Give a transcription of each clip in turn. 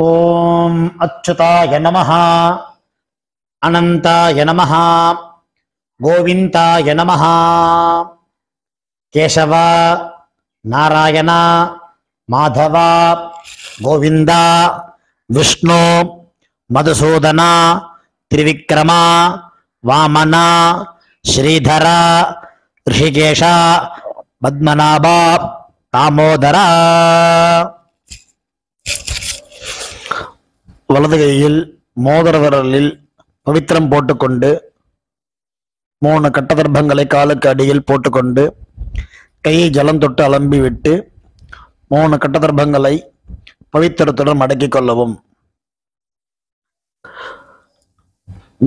ஓம் அச்சுதாய நமஹ, அனந்தாய நமஹ, கோவிந்தாய நமஹ. கேசவ, நாராயண, மாதவ, கோவிந்தா, விஷ்ணு, மதுசூதன, திரிவிக்ரம, வாமன, ஸ்ரீதர, ரிஷிகேஷ, பத்மநாப, தாமோதர. வலது கையில் மோதிர விரலில் பவித்திரம் போட்டுக்கொண்டு 3 கட்டதர்பங்களை காலுக்கு அடியில் போட்டுக்கொண்டு கையை ஜலம் தொட்டு அலம்பி விட்டு 3 கட்டதர்பங்களை பவித்திரத்துடன் மடக்கிக் கொள்ளவும்.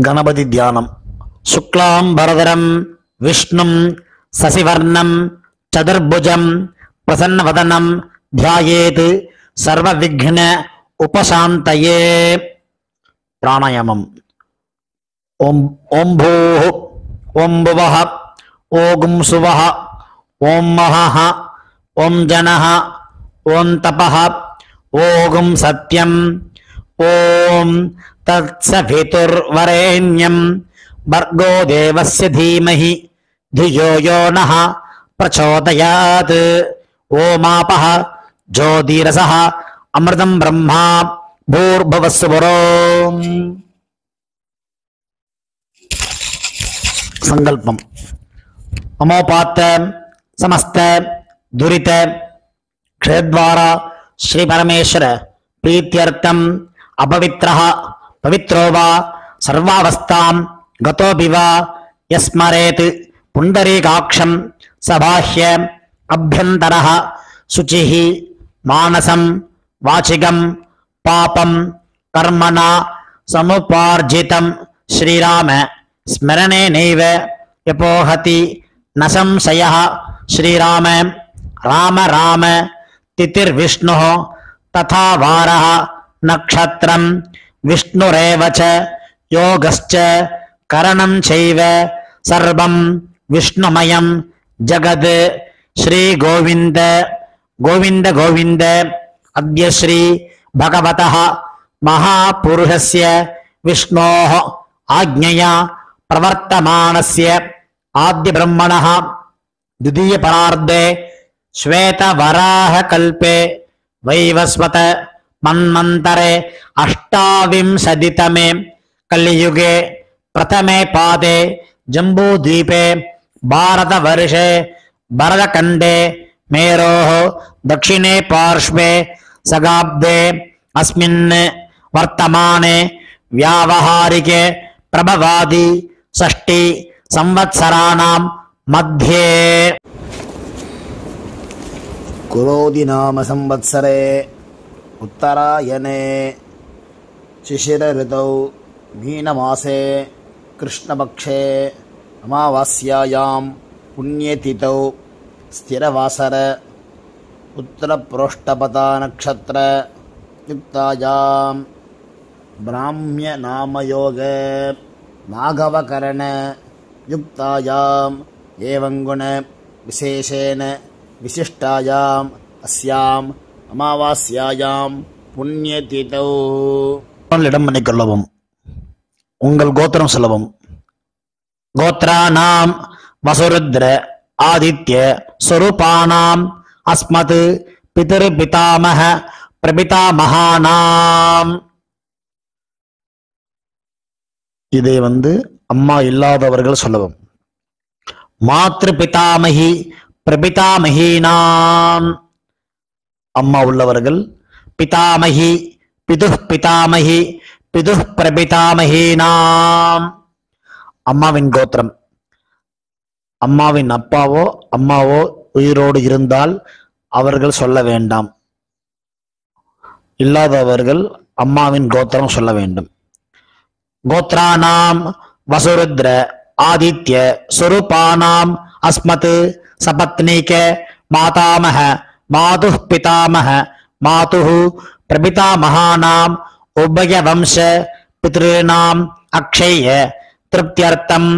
கணபதி தியானம். சுக்லாம் பரதரம் விஷ்ணும் சசிவர்ணம் சதுர்புஜம் பிரசன்னவதனம் தியாயேத் சர்வ விக்ன உபசாந்தயே. பிராணாயாமம். ஓம் பூஹ் ஓம் புவஹ ஓம் சுவஹ ஓம் மஹஹ ஓம் ஜனஹ ஓம் தபஹ ஓம் சத்யம் ஓம் தத்சவிதுர்வரேண்யம் பர்கோ தேவஸ்ய தீமஹி धियो यो नः प्रचोदयात्. ओमापः ज्योतिरसः अमृतं ब्रह्मा भूर्भुवस्सुवरोम्. संकल्पम. अमोपात समस्त दुरित क्षेत्रद्वारा श्री परमेश्वर प्रीत्यर्थम अपवित्रः पवित्रो वा सर्वावस्थां गतोऽपि वा यस्मरेत् पुंडरीकाक्षं सबाह्य अभ्यंतरः शुचिः मानसं वाचिकं पापं कर्मणा समुपार्जितं श्रीराम स्मरणेनैव यपोहति न संशयः. श्रीराम राम राम तिथिर्विष्णुः तथा वारः नक्षत्रं विष्णुरेव च योगश्च करणं चैव सर्वं विष्णुमयं जगत्. श्री गोविंद गोविंद गोविंद. अद्य श्री भगवतः महापुरुषस्य विष्णोः आज्ञया प्रवर्तमानस्य आद्य ब्रह्मणः द्वितीय परार्धे श्वेतवराहकल्पे वैवस्वत मन्वन्तरे अष्टाविंशतितमे कलियुगे प्रथमे पादे जम्बूद्वीपे भारतवर्षे भरतखण्डे मेरोः दक्षिणे पार्श्वे सगाब्दे अस्मिन् वर्तमाने व्यावहारिके प्रभवादि षष्टि संवत्सराणां मध्ये कुरोधि नाम संवत्सरे उत्तरायणे शिशिर ऋतौ मीनमासे कृष्णपक्षे अमावास्यायां पुण्यतिथौ स्थिरवासर उत्तरप्रोष्ठपदा नक्षत्र युक्तायां ब्राह्म्य नामयोग नागवकरण युक्तायाम् एवं गुण विशेषेण विशिष्टायाम् अस्याम् अमावास्यायां पुण्यतिथौ. இடம் பண்ணிக்கொள்ளவும். உங்கள் கோத்திரம் சொல்லவும். கோத்ராணாம் வசுருத்ர ஆதித்ய ஸ்வரூபானாம் அஸ்மத் பிதர் பிதாமஹ பிரபிதாமஹானாம். இதை அம்மா இல்லாதவர்கள் சொல்லவும். மாத்ரு பிதாமகி பிரபிதாமஹீனாம். அம்மா உள்ளவர்கள் பிதாமகி பிதுஹ் பிதாமகி பிதுஹ் பிரபிதாமஹீனாம். அம்மாவின் கோத்திரம். அம்மாவின் அப்பாவோ அம்மாவோ உயிரோடு இருந்தால் அவர்கள் சொல்ல வேண்டாம். இல்லாதவர்கள் அம்மாவின் கோத்திரம் சொல்ல வேண்டும். கோத்ராணாம் வசுருத்ர ஆதித்ய ஸ்வரூபானாம் அஸ்மத் சபத்னீக மாதாமஹ மாதுஹ் பிதாமஹ மாதுஹ் பிரபிதாமஹானாம் உபய வம்ச பித்ருணாம் அக்ஷய திருப்தியர்த்தம்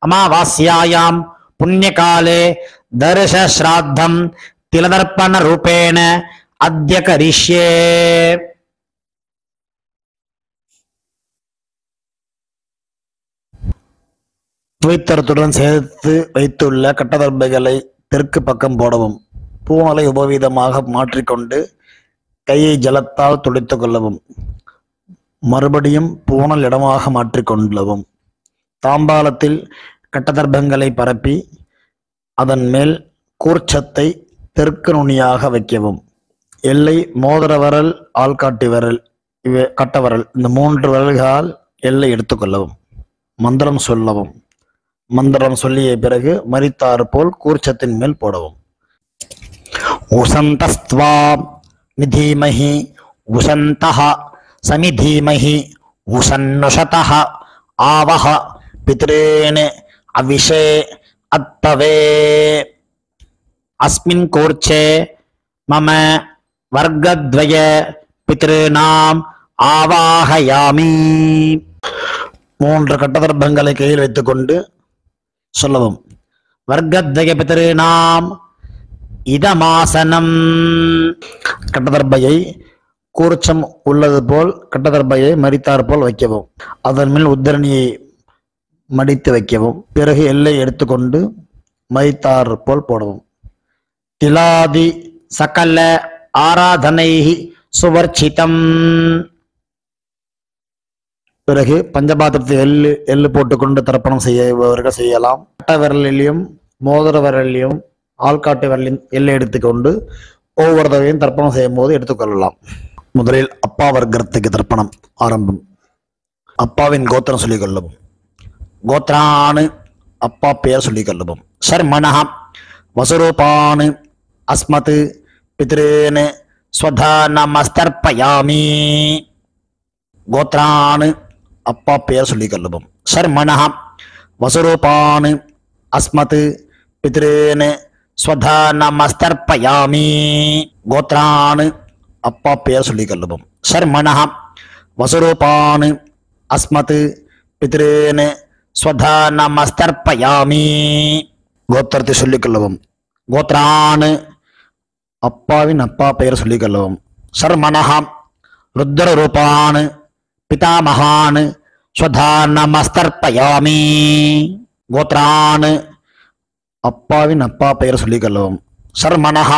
அமாவாஸ்யாயாம் புண்ணியகாலே தர்ஷ ஸ்ராத்தம் திலதர்ப்பண ரூபேண அத்ய கரிஷ்யே. துவைத்தரத்துடன் சேர்த்து வைத்துள்ள கட்டதர்பைகளை தெற்கு பக்கம் போடவும். பூணலை உபவீதமாக மாற்றிக்கொண்டு கையை ஜலத்தால் துடைத்துக் கொள்ளவும். மறுபடியும் பூணல் இடமாக மாற்றிக்கொள்ளவும். தாம்பாலத்தில் கட்டதர்பங்களை பரப்பி அதன் மேல் கூர்ச்சத்தை தெற்கு நுனியாக வைக்கவும். எல்லை மோதிர விரல், ஆள்காட்டி விரல், கட்டவரல், இந்த 3 விரல்களால் எல்லை எடுத்துக்கொள்ளவும். மந்திரம் சொல்லவும். மந்திரம் சொல்லிய பிறகு மரித்தாறு போல் கூர்ச்சத்தின் மேல் போடவும். உசந்தஸ்த்வா நிதீமஹி உசந்தஹ சமிதீமஹி உசன்னுஷதஹ ஆவஹ பித்ரேன் அவிஷே அத்தவே அஸ்மின் கூர்ச்சே மம வர்க்கத்வய பித்ருநாம் ஆவாஹயாமி. 3 கட்டதர்பங்களை கையில் வைத்துக்கொண்டு சொல்லவும். வர்க்கத்வய பித்ருநாம் இதமாசனம். கட்டதர்பையை கூர்ச்சம் உள்ளது போல் கட்டதர்பையை மரித்தார் போல் வைக்கவும். அதன் மேல் உத்தரணியை மடித்து வைக்கவும். பிறகு எல்லை எடுத்துக்கொண்டு மரித்தார் போல் போடவும். திலாதி சகல ஆராதனை சுவர்ச்சிதம். பிறகு பஞ்சபாத்திரத்தை எள்ளு போட்டுக்கொண்டு தர்ப்பணம் செய்யவர்கள் செய்யலாம். கட்ட விரலிலையும் மோதிர விரலிலையும் ஆள்காட்டு விரலின் எல்லை எடுத்துக்கொண்டு ஒவ்வொரு தடவையும் தர்ப்பணம் செய்யும் போது எடுத்துக்கொள்ளலாம். முதலில் அப்பா வர்க்கத்துக்கு தர்ப்பணம் ஆரம்பம். அப்பாவின் கோத்திரம் சொல்லிக் கொள்ளவும். கோத்ரானு அப்பா பெயர் சொல்லிக் கொள்ளவும். சர்மணஹ வசுரூபானு அஸ்மத் பித்ரேன் ஸ்வதா நமஸ்தர்ப்பயாமி. கோத்ரானு அப்பா பெயர் சொல்லிக் கொள்ளவும். சர்மணஹ வசுரூபானு அஸ்மத் பித்ரேன் ஸ்வதா நமஸ்தர்ப்பயாமி. கோத்ரானு அப்பா பெயர் சொல்லிக் கொள்ளவும். சர்மணஹ வசுரூபானு அஸ்மத் பித்ரேன் ஸ்வதா நமஸ்தர்ப்பயாமி. கோத்திரத்தை சொல்லிக் கொள்ளவும். கோத்ரானு அப்பாவின் அப்பா பெயர் சொல்லிக் கொள்ளவும். சர்மணஹ ருத்ர ரூபான் பிதாமகான் ஸ்வதா நமஸ்தர்ப்பயாமி. கோத்ரான் அப்பாவின் அப்பா பெயர் சொல்லிக் கொள்ளவும். சர்மணஹ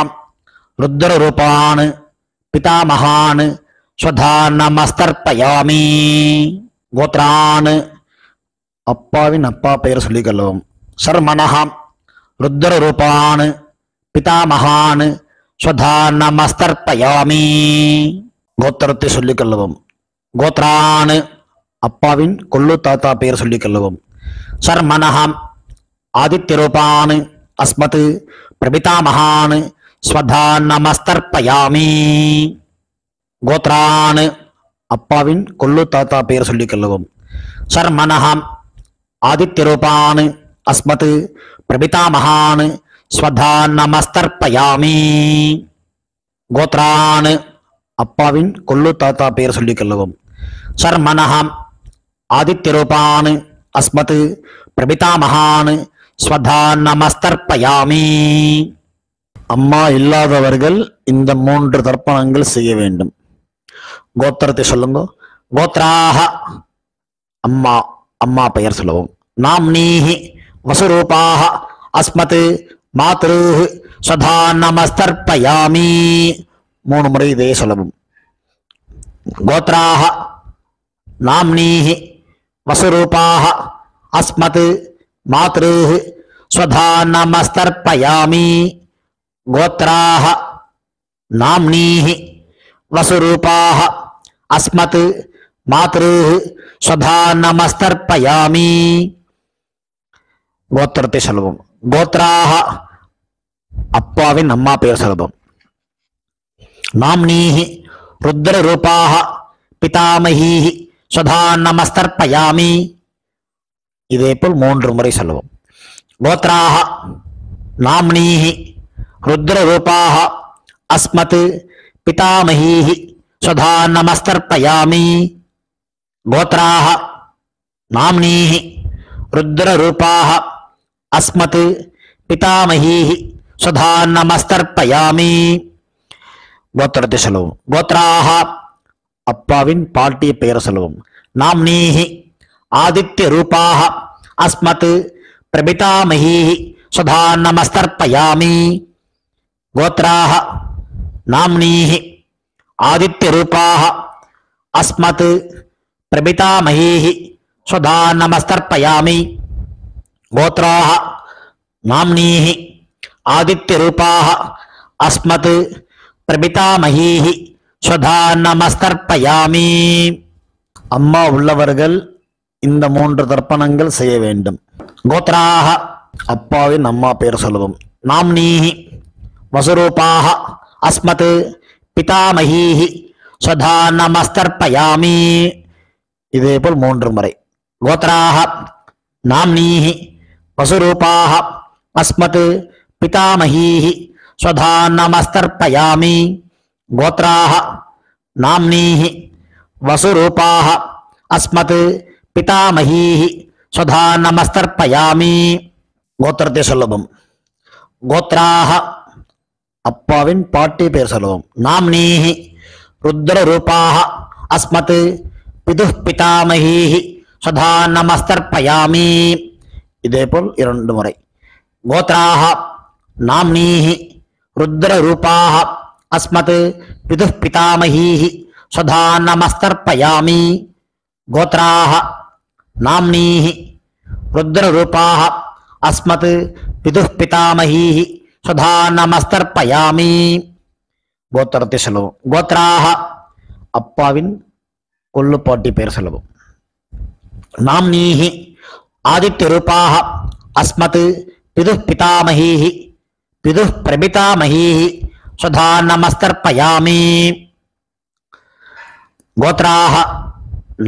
ருத்ர ரூபான் பிதாமகான் ஸ்வதா நமஸ்தர்ப்பயாமி. கோத்ரான் அப்பாவின் அப்பா பெயர் சொல்லிக் கொள்ளவும். சர்மணஹ ருத்ர ரூபான் பிதாமகான் ஸ்வதா நமஸ்தர்ப்பயாமி. கோத்திரத்தை சொல்லிக் கொள்ளவும். கோத்ரான் அப்பாவின் கொள்ளு தாத்தா பெயர் சொல்லிக் கொள்ளவும். சர்மணஹ ஆதித்ய ரூபான் அஸ்மத் பிரபிதாமகான் ஸ்வதா நமஸ்தர்ப்பயாமி. கோத்ரான் அப்பாவின் கொள்ளு தாத்தா பெயர் சொல்லிக் கொள்ளவும். சர்மணஹ ஆதித்ய ரூபான் அஸ்மத் பிரபிதாமகான் ஸ்வதா நமஸ்தர்ப்பயாமி. கோத்ரான் அப்பாவின் கொள்ளு தாத்தா பெயர் சொல்லிக் கொள்ளவும். சர்மணஹ ஆதித்ய ரூபான் அஸ்மத் பிரபிதாமகான் ஸ்வதா நமஸ்தர்ப்பயாமி. அம்மா இல்லாதவர்கள் இந்த 3 தர்ப்பணங்கள் செய்ய வேண்டும். கோத்திரத்தை சொல்லுங்க. கோத்ராஹ அம்மா, அம்மா பெயர் சொல்லவும். நாம்னீஹி வசுரூபாஹ அஸ்மத் மாத்ருஹ் ஸ்வதா நமஸ்தர்ப்பயாமி. 3 முறை இதே சொல்லவும். கோத்ராஹ நாம்னீஹி வசுரூபாஹ அஸ்மத் மாத்ருஹ் ஸ்வதா நமஸ்தர்ப்பயாமி. கோத்ராஹ நாம்னீஹி வசுரூபாஹ அஸ்மத் மாத்ருஹ் ஸ்வதா நமஸ்தர்ப்பயாமி. கோத்திரத்தை சொல்லுவோம். கோத்ராஹ அப்பாவின் அம்மா பெயர் சொல்லுவோம். நாம்னீஹி ருத்ர ரூபாஹ பிதாமஹீஹி ஸ்வதா நமஸ்தர்ப்பயாமி. இதேபோல் 3 முறை சொல்லுவோம். கோத்ராஹ நாம்னீஹி ருத்ர ரூபாஹ அஸ்மத் பிதாமஹீஹி ஸ்வதா நமஸ்தர்ப்பயாமி. கோத்ராஹ நாம்னீஹி ருத்ர ரூபாஹ அஸ்மத் பிதாமஹீஹி ஸ்வதா நமஸ்தர்ப்பயாமி. கோத்திரத்தை சொல்லுவோம். கோத்ராஹ அப்பாவின் பாட்டிய பெயர் சொல்லுவோம். நாம்னீஹி ஆதித்ய ரூபாஹ அஸ்மத் प्रपितामहीः स्वधा नमस्तर्पयामि। गोत्राः नाम्नीः आदित्यरूपाः अस्मत् प्रपितामहीः स्वधा नमस्तर्पयामि। गोत्राः नाम्नीः आदित्यरूपाः अस्मत् प्रपितामहीः स्वधा நமஸ்தர்ப்பயாமி. அம்மா உள்ளவர்கள் இந்த 3 தர்ப்பணங்கள் செய்ய வேண்டும். கோத்ராக அப்பாவின் அம்மா பெயர் சொல்லுவோம். நாம்னீஹி வசுரூபாக அஸ்மத் பிதாமஹீஹி ஸ்வதா நமஸ்தர்ப்பயாமி. இதேபோல் 3 முறை. கோத்ராக நாம்னீஹி வசுரூபாக அஸ்மத் பிதாமஹீஹி ஸ்வதா நமஸ்தர்ப்பயாமி. गोत्राः नाम्नीः वसुरूपाः अस्मत् पितामहीः स्वधा नमस्तर्पयामि. गोत्रते सुलभम. गोत्राः अप्पाविन पाट्टी पेर सुलभम. नाम्नीः रुद्ररूपाः अस्मत् पितुः पितामहीः स्वधा नमस्तर्पयामि. इदेपोल 2 मुறை. गोत्राः नाम्नीः रुद्ररूपाः अस्मत् पितुः पितामहीः स्वधा नमस्तर्पयामि. गोत्राः नाम्नीः रुद्ररूपाः अस्मत् पितुः पितामहीः स्वधा नमस्तर्पयामि. गोत्रते सुलभम. गोत्राः अप्पाविन कोल्लुपाट्टी पेर सुलभम. नाम्नीः आदित्यरूपाः अस्मत् पितुः पितामहीः पितुः प्रपितामहीः स्वधा नमस्तर्पयामि. गोत्राः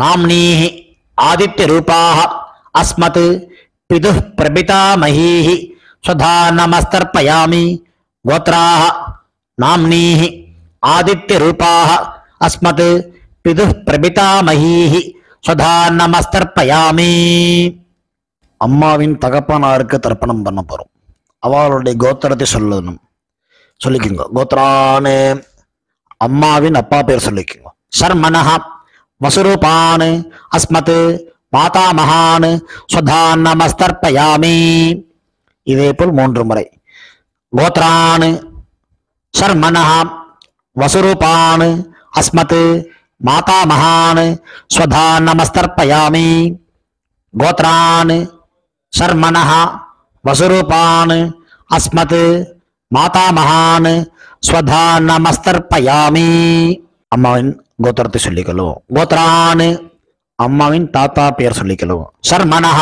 नाम्नीः आदित्यरूपाः अस्मत् पितुः प्रपितामहीः स्वधा नमस्तर्पयामि. गोत्राः नाम्नीः आदित्यरूपाः अस्मत् पितुः प्रपितामहीः स्वधा नमस्तर्पयामि. அம்மாவின் தகப்பனாருக்கு தர்ப்பணம் பண்ண போறோம். அவளுடைய கோத்திரத்தை சொல்லணும். சொல்லிக்குங்க. கோத்ரானு அம்மாவின் அப்பா பேர் சொல்லிக்குங்க. சர்மனஹ வசுரூபான் அஸ்மத் மாதாமகான் ஸ்வதா நமஸ்தர்ப்பயாமி. இதேபோல் 3 முறை. கோத்ரான் சர்மனஹ வசுரூபான் அஸ்மத் மாதாமகான் ஸ்வதா நமஸ்தர்ப்பயாமி. கோத்ரான் சர்மனஹ வசுரூபான் அஸ்மத் மாதாமகான் ஸ்வதா நமஸ்தர்ப்பயாமி. அம்மாவின் கோத்திரத்தை சொல்லிக்கொள்ளுவோம். கோத்ரான் அம்மாவின் தாத்தா பெயர் சொல்லிக்கொள்ளுவோம். சர்மனஹ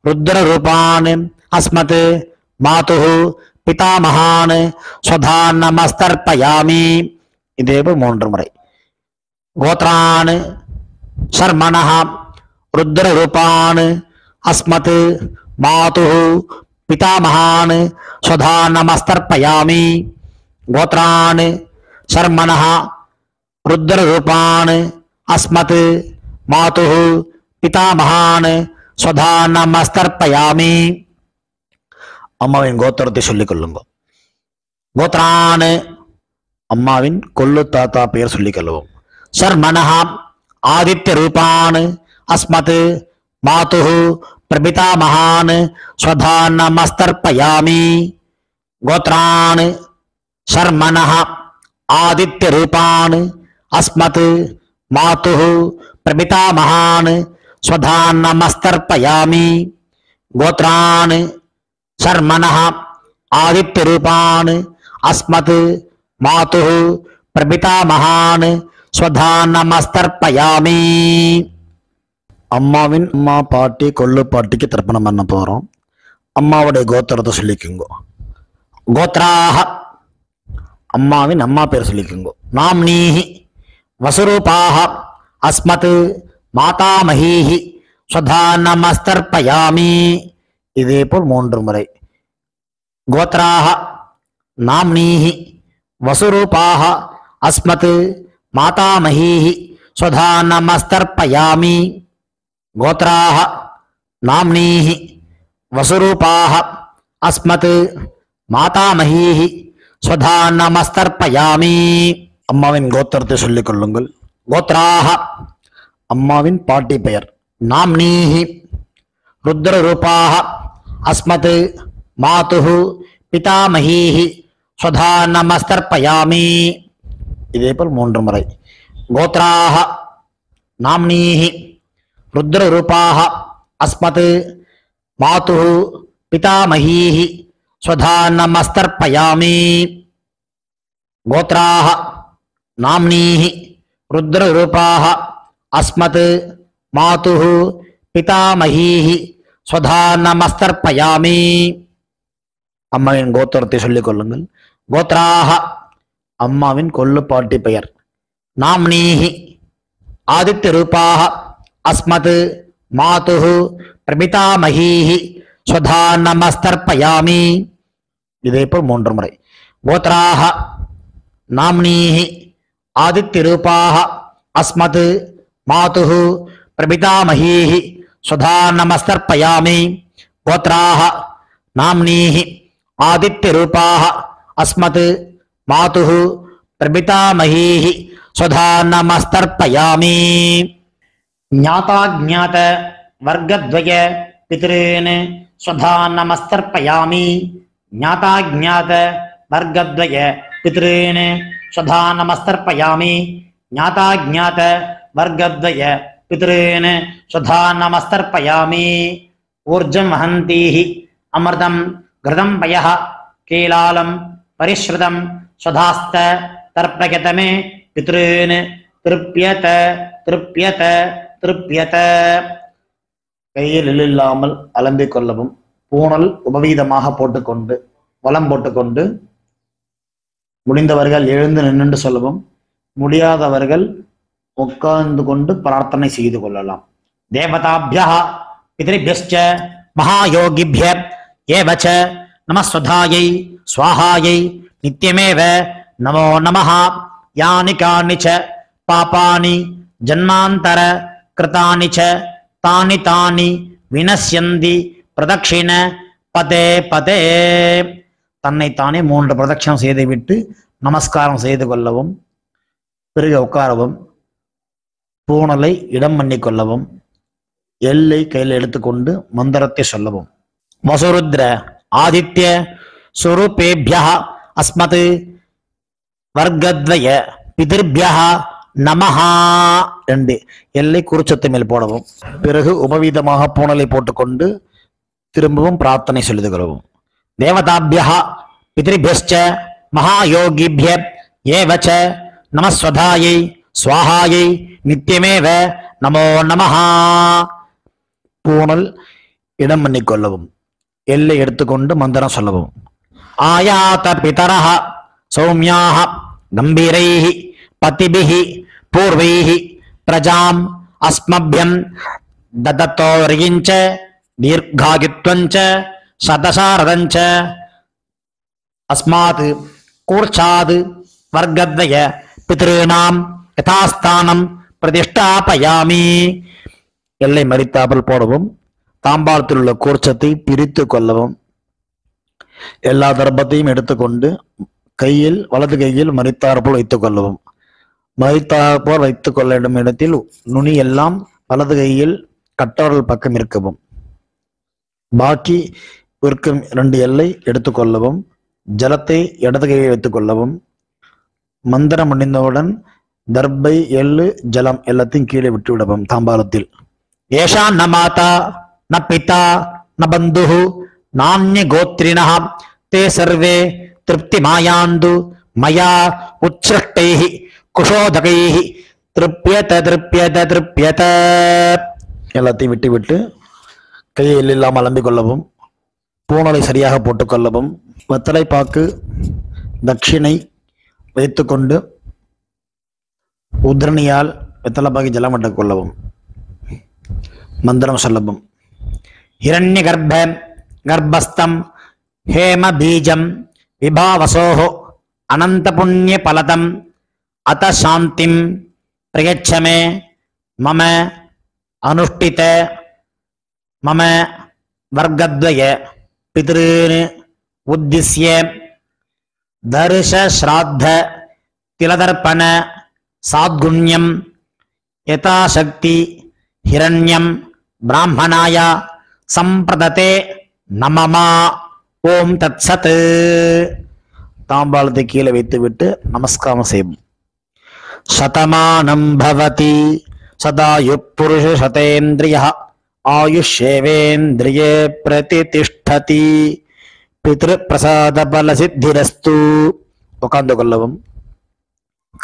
ருத்ரரூபான் அஸ்மத் மாதுः பிதாமகான் ஸ்வதா நமஸ்தர்ப்பயாமி. இதேபோல் 3 முறை. கோத்ரான் சர்மனஹ ருத்ரரூபான் அஸ்மத் மாதுः पितामहान् स्वधा नमस्तर्पयामि. गोत्रान् शर्मणः रुद्ररूपान् अस्मत् मातुः पितामहान् स्वधा नमस्तर्पयामि. அம்மாவின் கோத்திரத்தை சொல்லிக் கொள்ளுங்க. கோத்ரான் அம்மாவின் கொள்ளு தாத்தா பெயர் சொல்லிக் கொள்வோம். शर्मणः आदित्यरूपान् अस्मत् मातुः प्रपितामहान् स्वधा नमस्तर्पयामि. गोत्रान् शर्मणः आदित्यरूपान् अस्मत् मातुः प्रपितामहान् स्वधा नमस्तर्पयामि. गोत्रान् शर्मणः आदित्यरूपान् अस्मत् मातुः प्रपितामहान् स्वधा नमस्तर्पयामि. அம்மாவின் அம்மா பாட்டி கொள்ளு பாட்டிக்கு தர்ப்பணம் பண்ண போறோம். அம்மாவுடைய கோத்திரத்தை சொல்லிக்குங்க. கோத்ராக அம்மாவின் அம்மா பேர் சொல்லிக்குங்க. நாம்னீஹி வசுரூபாக அஸ்மத் மாதாமஹீஹி ஸ்வதா நமஸ்தர்ப்பயாமி. இதேபோல் 3 முறை. கோத்ராக நாம்னீஹி வசுரூபாக அஸ்மத் மாதாமஹீஹி ஸ்வதா நமஸ்தர்ப்பயாமி. गोत्राः नाम्नीः वसुरूपाः अस्मत् मातामहीः स्वधा नमस्तर्पयामि. அம்மாவின் கோத்திரத்தை சொல்லிக் கொள்ளுங்கள். கோத்ராக அம்மாவின் பாட்டி பெயர். நாம்னீஹி ருத்ரரூபாக अस्मत् मातुः पितामहीः स्वधा नमस्तर्पयामि. இதேபோல் 3 முறை. கோத்ராஹ நாம்னீஹி ருத்ரரூபாஹ அஸ்மத் மாதுः பிதாமஹீஹி स्वधा नमस्तर्पयामि. गोत्राः नाम्नीः रुद्ररूपाः अस्मत् मातुः पितामहीः स्वधा नमस्तर्पयामि. அம்மாவின் கோத்திரத்தை சொல்லிக் கொள்ளுங்கள். கோத்ராஹ அம்மாவின் கொல்லுப்பாட்டி பெயர். நாம்னீஹி ஆதித்ய ரூபாஹ அஸ்மத் மாதுः பிரபிதாமஹீஹி स्वधा नमस्तर्पयामि. இதேபோல் 3 முறை. கோத்ராஹ நாம்னீஹி ஆதித்ய ரூபாஹ அஸ்மத் மாதுः பிரபிதாமஹீஹி स्वधा नमस्तर्पयामि. கோத்ராஹ நாம்னீஹி ஆதித்ய ரூபாஹ அஸ்மத் மாதுः பிரபிதாமஹீஹி स्वधा नमस्तर्पयामि. ஞாதாஜ்ஞாத வர்க்கத்வய பித்ருன் स्वधा नमस्तर्पयामि. ज्ञाताज्ञात वर्गद्वय पितॄन् स्वधा नमस्तर्पयामि. ज्ञाताज्ञात वर्गद्वय पितॄन् स्वधा नमस्तर्पयामि. ऊर्जं वहन्तीः अमृतं घृतं पयः कीलालं परिश्रुतं स्वधास्त तर्पयत मे पितॄन् तृप्यत तृप्यत तृप्यत. கையில் இல்லாமல் அலம்பிக் கொள்ளவும். பூணல் உபவீதமாக போட்டுக்கொண்டு வலம் போட்டுக்கொண்டு முடிந்தவர்கள் எழுந்து நின்று சொல்லவும். முடியாதவர்கள் உட்கார்ந்து கொண்டு பிரார்த்தனை செய்து கொள்ளலாம். தேவதாபியः பித்ருभ्यश्च மகாயோகிभ्य ஏவச்ச நமஸ்வதாயை ஸ்வாஹாயை நித்யமேவ நமோ நமः. யானி கானி ச பாபானி ஜன்மாந்தர கிருதானி ச தானி தானி வினஸ்யந்தி பிரதட்சிண பதே பதே. தன்னைத்தானே 3 பிரதட்சணம் செய்துவிட்டு நமஸ்காரம் செய்து கொள்ளவும். பிறகு உட்காரவும். பூணலை இடம் பண்ணி கொள்ளவும். எல்லை கையில் எடுத்துக்கொண்டு மந்திரத்தை சொல்லவும். வசுருத்ர ஆதித்ய சுரூபேபியः அஸ்மத் வர்க்கத்வய பிதிர்பியः நமஹா. 2 எல்லை குறிச்சத்து மேல் போடவும். பிறகு உபவீதமாக பூணலை போட்டுக்கொண்டு திரும்பவும் பிரார்த்தனை சொல்லிது கொள்ளவும். தேவதாபியः பித்ருभ्यश्च மகாயோகிभ्य ஏவச்ச நமஸ்வதாயை ஸ்வாஹாயை நித்யமேவ நமோ நமः. பூணல் இடம் பண்ணி கொள்ளவும். எல்லை எடுத்துக்கொண்டு மந்திரம் சொல்லவும். ஆயாத பிதரஹ சௌமியாஹ கம்பீரைஹ பதிபிஹ பூர்வைஹ பிரஜாம் அஸ்மப்யம் தததோரிஞ்ச தீர்காயுத்வஞ்ச சதசாரதஞ்ச அஸ்மாத் கூர்ச்சாத் வர்க்கத்வய பித்ருணாம் யதாஸ்தானம் பிரதிஷ்டாபயாமி. எல்லை மறித்தாமல் போடவும். தாம்பாளத்தில் உள்ள கூர்ச்சத்தை பிரித்து கொள்ளவும். எல்லா தர்ப்பத்தையும் எடுத்துக்கொண்டு கையில் வலது கையில் மறித்தாற்போல் வைத்துக் கொள்ளவும். மறித்தாற்போல் வைத்துக் கொள்ள வேண்டும் இடத்தில் நுனி எல்லாம் வலது கையில் கட்டவரல் பக்கம் இருக்கவும். பாக்கி இருக்கும் 2 எல்லை எடுத்துக்கொள்ளவும். ஜலத்தை இடது கையில் வைத்துக் கொள்ளவும். மந்திரம் முடிந்தவுடன் தர்பை எள்ளு ஜலம் எல்லாத்தையும் கீழே விட்டு விடவும். தாம்பாளத்தில் ஏஷா ந மாதா ந பிதா ந பந்துஹு நான்ய கோத்ரிணஹ தே சர்வே திருப்தி மாயாந்து மயா உச்ச்ருஷ்டைஹி குஷோதகைஹி திருப்யத திருப்யத திருப்யத. எல்லாத்தையும் விட்டு விட்டு கையில் இல்லாமல் அலம்பிக் கொள்ளவும். பூணலை சரியாக போட்டுக்கொள்ளவும். வெத்தலை பாக்கு தட்சிணை வைத்துக்கொண்டு உத்ரணியால் வெத்தலை பாக்கி ஜலம் விட்டுக் கொள்ளவும். மந்திரம் சொல்லவும். ஹிரண்ய கர்ப்ப கர்ப்பஸ்தம் ஹேம பீஜம் விபாவசோஹோ அனந்த புண்ணிய பலதம் அத சாந்திம் பிரயச்சமே மம அனுஷ்டித மம வர்க்கத்வய பித்ருன் உத்திஸ்ய தர்ஷ ஸ்ராத்த திலதர்ப்பண சாத்குண்யம் யதாசக்தி ஹிரண்யம் பிராமணாய சம்பிரததே நமமா ஓம் தத் சத். தாம்பாளத்தை கீழே வைத்துவிட்டு நமஸ்காரம் செய்யும். சதமானம் பவதி சதாயு புருஷ சதேந்திரிய ஆயுஷேவேந்திரியே பிரதிதிஷ்டதி பித்ரு பிரசாத பல சித்திரஸ்து. உட்கார்ந்து கொள்ளவும்.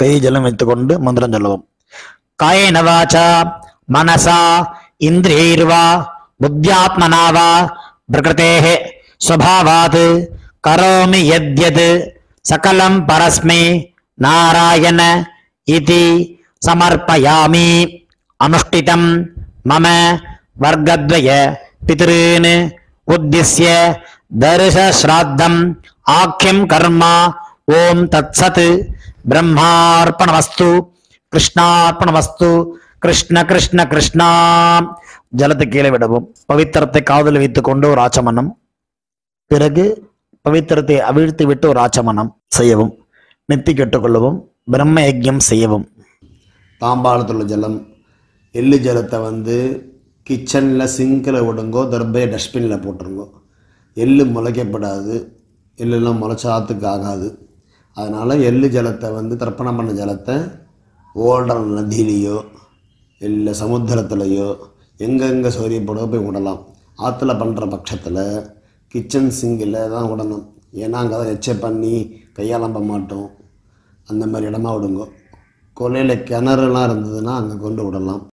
கை ஜலம் வைத்துக்கொண்டு மந்திரம் சொல்லவும். காயேன வாசா மனசா இந்திரியைர்வா புத்தியாத்மனா வா பிரகிருதேஹ ஸ்வபாவாத் கரோமி யத்யத் சகலம் பரஸ்மை நாராயண இதி சமர்ப்பயாமி. அனுஷ்டிதம் மம வர்க்கத்வய பித்ருன் உத்திஸ்ய தர்ச ஸ்ராத்தம் ஆக்கியம் கர்மா. ஓம் தத்சத். பிரம்மார்ப்பணமஸ்து. கிருஷ்ணார்ப்பணமஸ்து. கிருஷ்ண கிருஷ்ண கிருஷ்ணா. ஜலத்தை கீழே விடவும். பவித்திரத்தை காதலில் வைத்துக் கொண்டு ஒரு ஆச்சமனம். பிறகு பவித்திரத்தை அவிழ்த்து விட்டு ஒரு ஆச்சமனம் செய்யவும். நெத்தி கெட்டுக்கொள்ளவும். பிரம்ம யஜ்யம் செய்யவும். தாம்பாளத்தில் உள்ள ஜலம், எள்ளு ஜலத்தை கிச்சனில் சிங்கில் விடுங்கோ, தர்பையை டஸ்ட்பினில் போட்டுருங்கோ. எள்ளு முளைக்கப்படாது, எள்ளெல்லாம் முளைச்சாத்துக்கு ஆகாது. அதனால் எள்ளு ஜலத்தை தர்ப்பணம் பண்ண ஜலத்தை ஓடுற நதியிலையோ இல்லை சமுத்திரத்துலையோ எங்கெங்கே சௌரியப்படோ போய் விடலாம். ஆற்றுல பண்ணுற பட்சத்தில் கிச்சன் சிங்கில் தான் விடணும். ஏன்னா அங்கே தான் எச்சை பண்ணி கையாளம்ப மாட்டோம். அந்த மாதிரி இடமா விடுங்கோ. கொலையில் கிணறுலாம் இருந்ததுன்னா அங்கே கொண்டு விடலாம்.